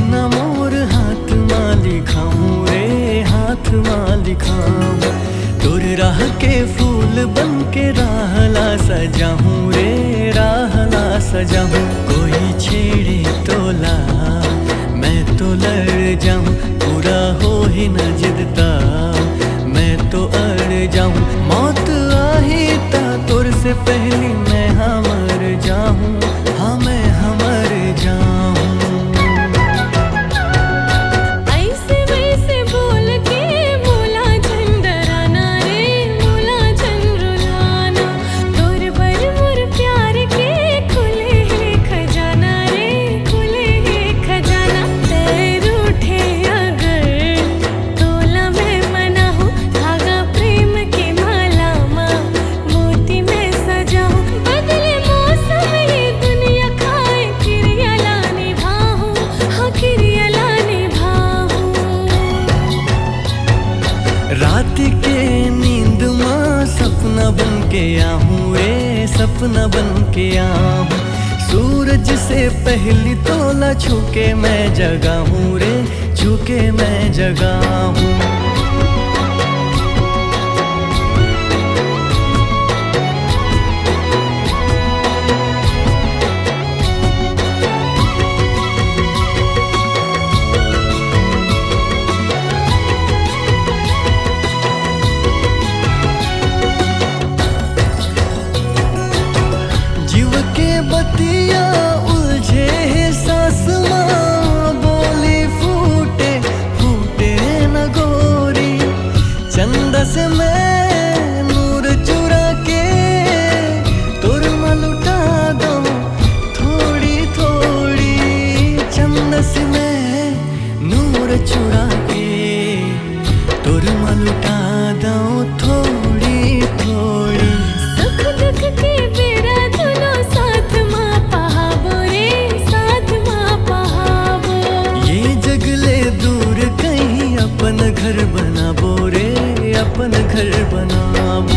न मोर हाथ माली खाऊं रे, हाथ माली खाऊं। तोर राह के फूल बन के राहला सजाऊं रे, राहला सजाऊं। कोई छेड़े तोला मैं तो लड़ जाऊं, पूरा हो ही न जिदता मैं तो अड़ जाऊं। मौत आही ता तोर से पहली मैं हाँ मर जाऊं, हाँ मैं हाँ मर जाऊं। ऐसे वैसे बोल के मोला झंडराना रे, मोला झंडराना। तोर बर मोर प्यार के खुले है खजाना रे, खुले है खजाना। तैर उठे अगर तोला मैं मना हूँ, धागा प्रेम के माला माँ मोती मैं सजाऊँ। बदले मौसम ये दुनिया खाए किरियला निभाऊँ, हाँ किरियला निभाऊँ। रात के नींद माँ सपना बन के आऊं रे, सपना बन के आऊं। सूरज से पहली तोला छूके मैं जगाऊं रे, छूके मैं जगाऊं। जीव के बतिया उलझे है सास माँ, बोली फूटे फूटे न गोरी। चंदा से मैं नूर चुरा के तुर में लुटा दूं थोड़ी थोड़ी। चंदा से मैं नूर चुरा के तुर में लुटा दूं थोड़ी थोड़ी। सुख दुख के बेरा दुनो साथ माँ पहाबो रे, साथ माँ पहाबो। ये जगले दूर कहीं अपन घर बनाबो रे, अपन घर बनाबो।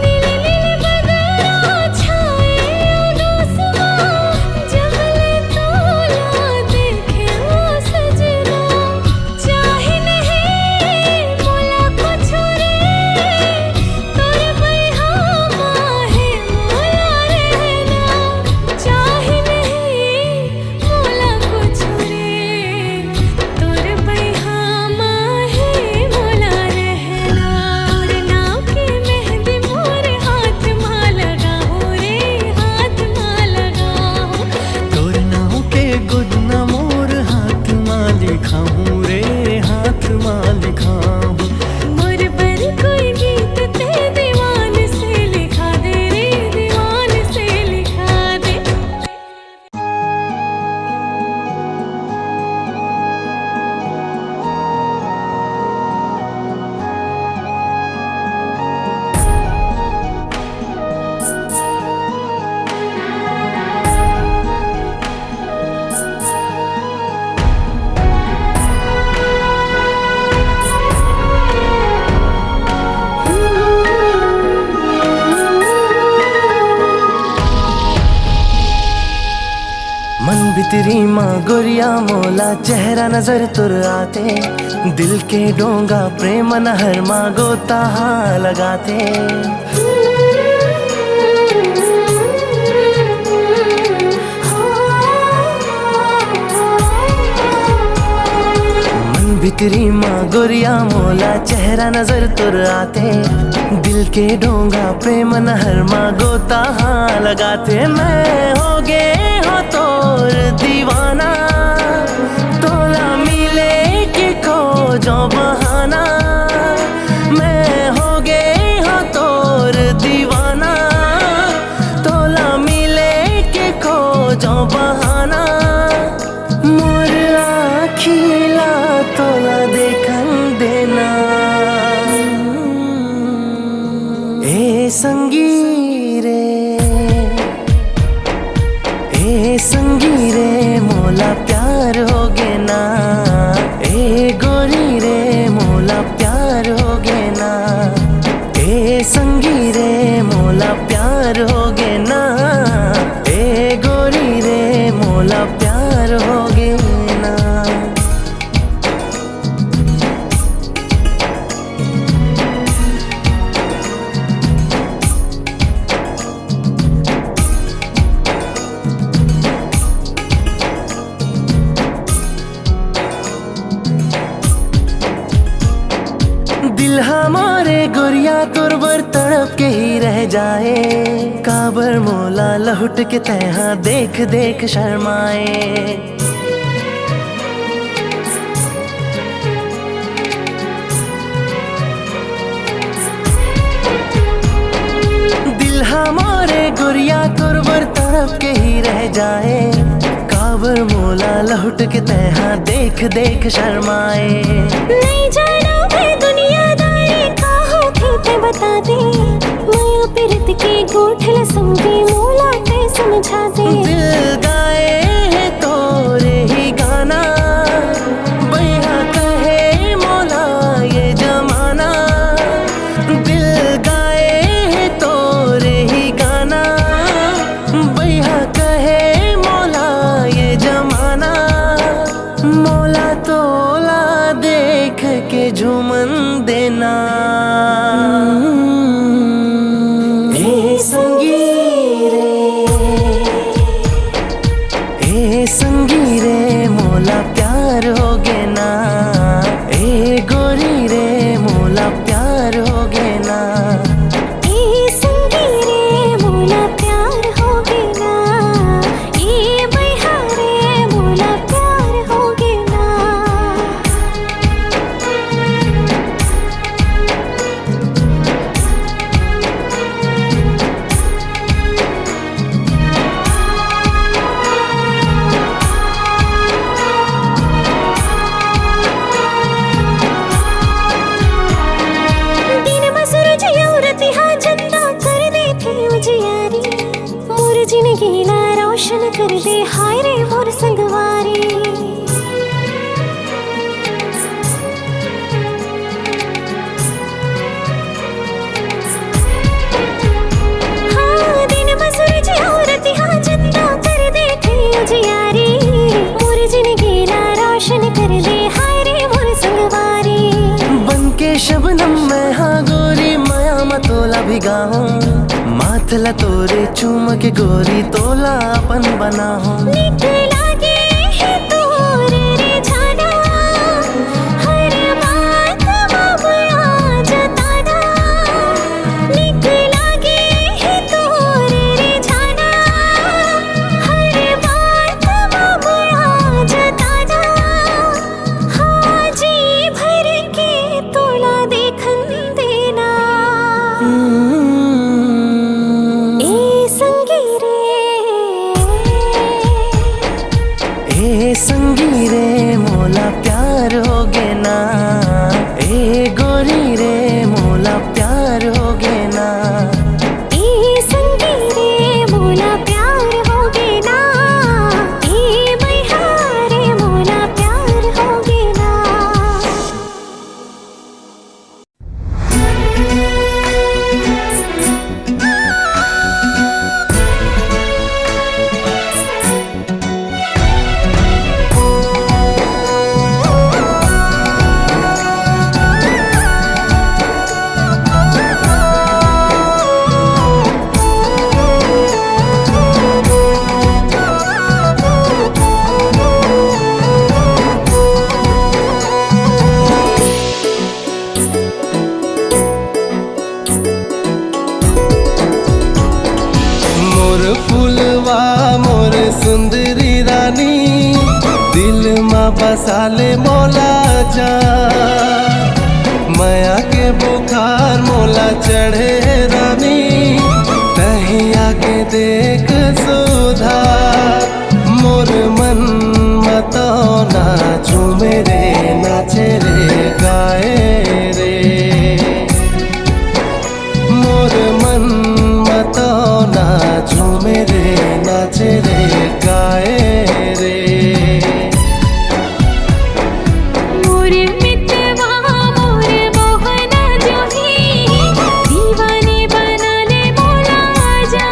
नीले नीले बदरा छाए उदास माँ, जबले तोला देखे वो सजना। चाहे नहीं मोला कुछ रे, तोर बैहा माँ है मोला रहना। चाहे नहीं मोला कुछ रे, तोर बैहा माँ है मोला रहना। तोर नाव के मेहंदी मोर हाथ माँ लगाओ रे, हाथ माँ लगाओ। तोर नाव के गुदना मोर हाथ माली खाऊं रे, हाथ माली खाऊं। मोर पर कोई गीत ते दीवान से लिखा दे रे, दीवान से लिखा दे। मन भितरी माँ गोरिया मोला चेहरा नजर तुर आते। दिल के डोंगा प्रेम नहर माँ गोता हाँ लगाते। मन भितरी माँ गोरिया मोला चेहरा नजर तुर आते। दिल के डोंगा प्रेम नहर माँ गोता हाँ लगाते। मैं हो गे हो तोर दीवाना, तोला मिले के खोजो बहाना। मैं हो गे हो तोर दीवाना, तोला मिले के खोजो बहाना। मोर आखिला तोला देखन देना ए संगी रे। गुड़िया तुरबर तड़प के ही रह जाए, काबर मोला लहुट के तैहा देख देख शर्माए। दिल हमारे गुड़िया तुरबर तड़प के ही रह जाए, काबर मोला लहुट के तैहा देख देख शर्माए। नहीं जाना मैं दुनियादारी का होके ते बता दे, माया पीरत के गोठल समझे मोला ते समझा दे। दिल गाए है तोरे ही गाना, बैहा कहे मोला ये जमाना। दिल गाए है तोरे ही गाना, बैहा कहे मोला ये जमाना। मोला तोला देख के झूमन देना। ए संगी रे मोला प्यार हो गे ना, ए गोरी रे मोला प्यार हो गे ना। ए संगी रे मोला प्यार हो गे ना, ए बैहा रे मोला प्यार हो गे ना। दिन मसूरज यौरति हा चंदा कर दे थे उजियारी, मोर जिंदगी ला रोशन कर दे हाय रे मोर संगवारी। हाँ दिन मसूरज यौरति हा चंदा कर दे थे उजियारी, मोर जिंदगी ला रोशन कर दे हाय रे मोर संगवारी। बन के शबनम मैं हाँ गोरी माया मतोला भिगाऊं, माथला तोरे चूम के गोरी तोला अपन बनाऊं। निक लागे है तोरे रे जाना, हर बात बाबुआ जताना। निक लागे है तोरे रे जाना, हर बात बाबुआ जताना। हाँ जी भर के तोला देखन देना। ए संगी रे मोला प्यार हो गे ना, ए गोरी रे मोला प्यार हो गे ना। ए संगी रे मोला प्यार हो गे ना, ए बैहा रे मोला प्यार हो गे ना। मोर फूलवा मोर सुंदरी रानी, दिल माँ बसाले मोला जा। माया के बुखार मोला चढ़े रानी, तहिया के देख सुधार। मोर मन मतो नाचू मेरे नाचे रे गाए रे। मोर मन मतो नाचू मेरे नाचे रे गाए रे। मोर मितवा मोर मोहना जोही, दीवाने बना ले मोला जा।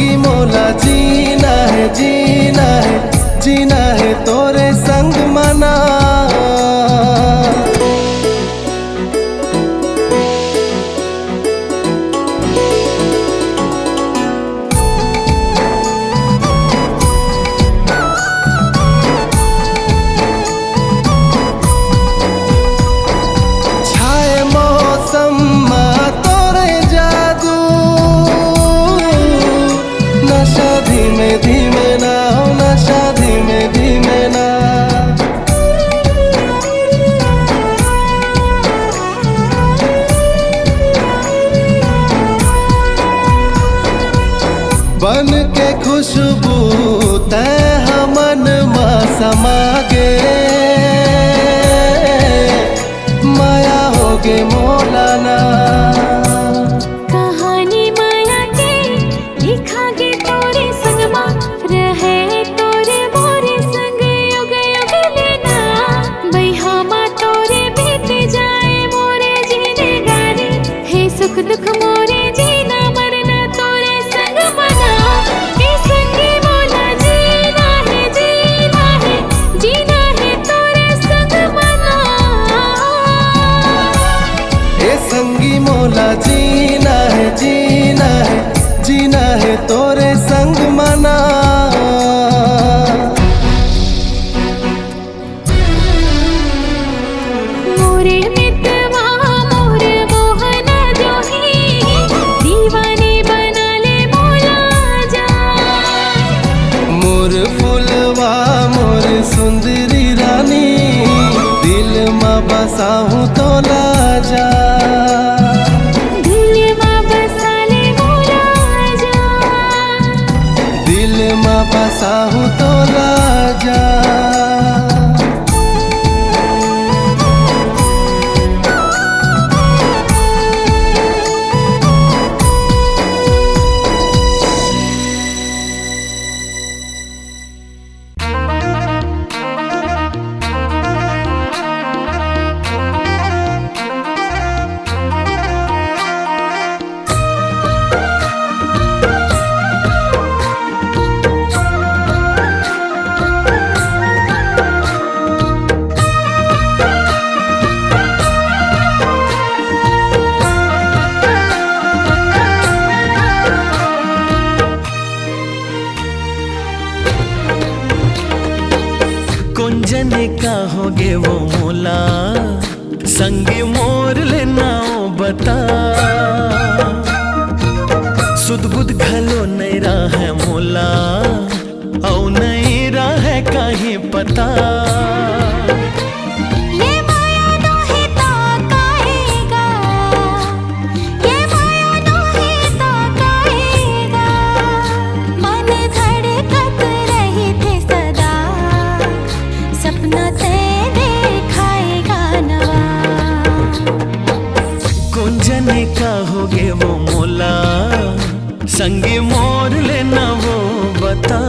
संगी मोला जीना है जीना है जीना है तोरे संग मना। छाए मौसम में तोरे जादू, नशा धीमे धीमे ना हो नशा धीमे धीमे ना। बन के खुशबू तै हमन मा समा गे, माया होगे मौलाना। कहानी माया के लिखागे तोरे संग मा, रहे तोरे मोरे संग युग युग लेना। बैहा मा तोरे बीत जाए मोरे जीने गारी, हे सुख दुख मोरे जीना मरना तोरे संग मना। हे संगी मोला जीना है जीना है जीना है तोरे संग मना। ए संगी मोला जीना है जीना है जीना है तोरे संग मना। मोरे मितवा मोर मोहन जोही, दीवाने बना ले मोला जा। मोर फुलवा मोर सुंदरी रानी, दिल में बसाहूँ तोला जा। दिल में बसा ले मोला जा, दिल में बसाहूँ तोला जा। कुंजन का होगे वो मोला, संगे मोर लेना ओ बता। सुध बुध घलो नहीं रहा है मोला, औ नहीं रहा है कहीं पता। ये माया नोहे ता काहेगा, ये माया नोहे ता काहेगा। मन धड़कत रही थे सदा, सपना ते देखाएगा नवा। कुंजन का होगे वो मोला, संगे मोर लेना वो बता।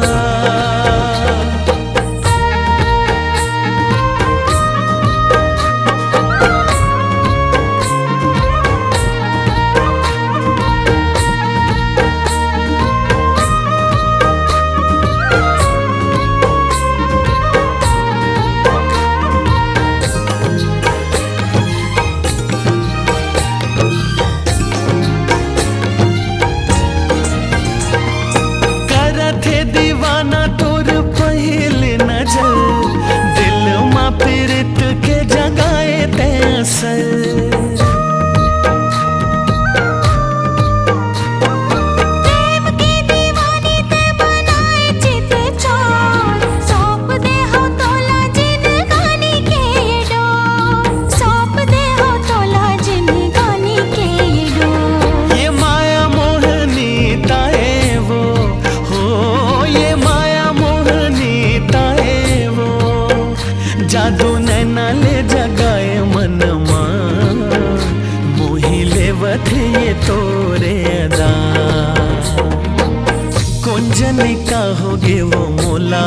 करथे दीवाना तोर पहले नजर, दिल मा पीड़ित के जगाए ते असर। प्रेम की दीवानी ते बनाए चित चोर, सौंप दे हो तोला जिंदगानी के ये डोर। सौंप दे हो तोला जिंदगानी के ये डोर। ये माया मोहनी ताए वो हो, ये माया मोहनी ताए वो। जादू नैना ले जगाए मनमा, मोही लेवत ये तोरे अदा। कुंजन का होगे वो मोला,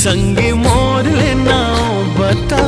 संगे मोर लेना ओ बता।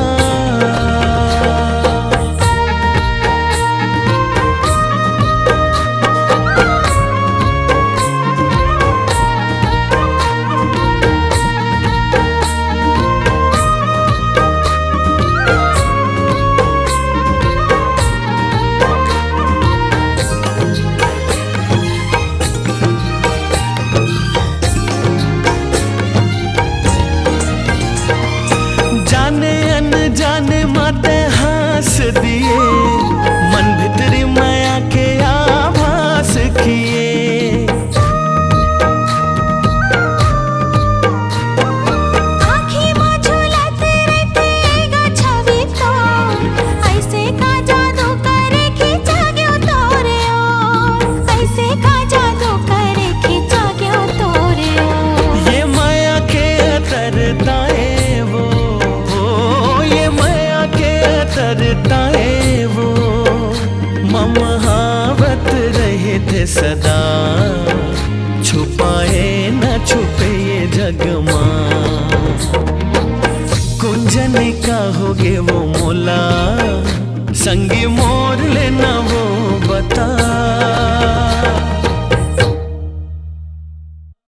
पाए न छुपे ये जग मां। कुंजन का होगे वो मोला, संगी मोला